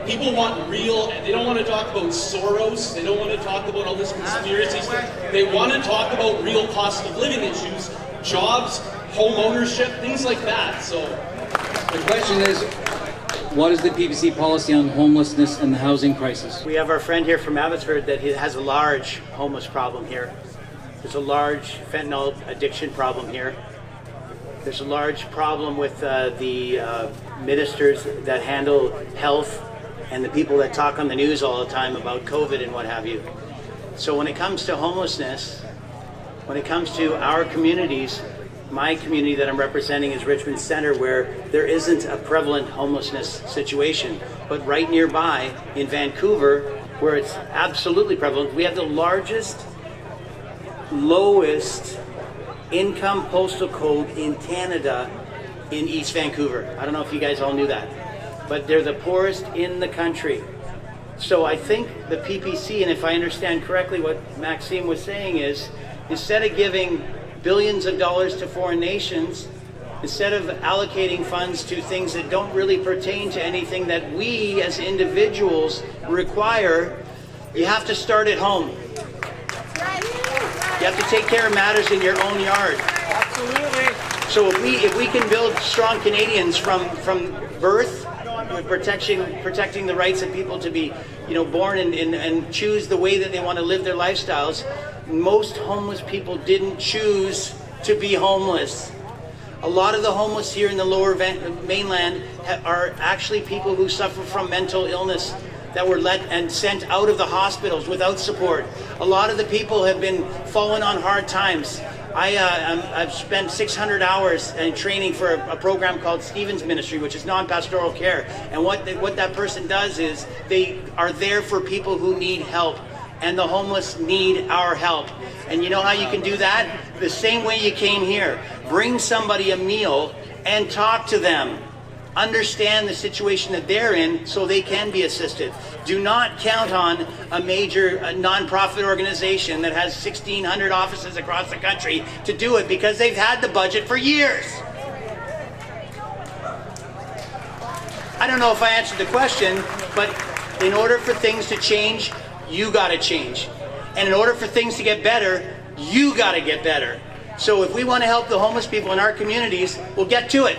People want real, and they don't want to talk about Soros, they don't want to talk about all this conspiracy stuff. They want to talk about real cost of living issues, jobs, home ownership, things like that. So the question is, what is the PPC policy on homelessness and the housing crisis? We have our friend here from Abbotsford that has a large homeless problem here. There's a large fentanyl addiction problem here. There's a large problem with the ministers that handle health and the people that talk on the news all the time about COVID and what have you. So when it comes to homelessness, when it comes to our communities, my community that I'm representing is Richmond Center, where there isn't a prevalent homelessness situation. But right nearby in Vancouver, where it's absolutely prevalent, we have the largest, lowest income postal code in Canada in East Vancouver. I don't know if you guys all knew that, but they're the poorest in the country. So I think the PPC, and if I understand correctly what Maxime was saying, is instead of giving billions of dollars to foreign nations, instead of allocating funds to things that don't really pertain to anything that we as individuals require, you have to start at home. You have to take care of matters in your own yard. absolutely. So if we can build strong Canadians from birth, with protecting the rights of people to be, born and choose the way that they want to live their lifestyles. Most homeless people didn't choose to be homeless. A lot of the homeless here in the lower mainland are actually people who suffer from mental illness that were let and sent out of the hospitals without support. A lot of the people have been fallen on hard times. I've spent 600 hours in training for a program called Stephen's Ministry, which is non-pastoral care. And what that person does is they are there for people who need help. And the homeless need our help. And you know how you can do that? The same way you came here. Bring somebody a meal and talk to them. Understand the situation that they're in so they can be assisted. Do not count on a major nonprofit organization that has 1,600 offices across the country to do it, because they've had the budget for years. I don't know if I answered the question, but in order for things to change, you got to change. And in order for things to get better, you got to get better. So if we want to help the homeless people in our communities, we'll get to it.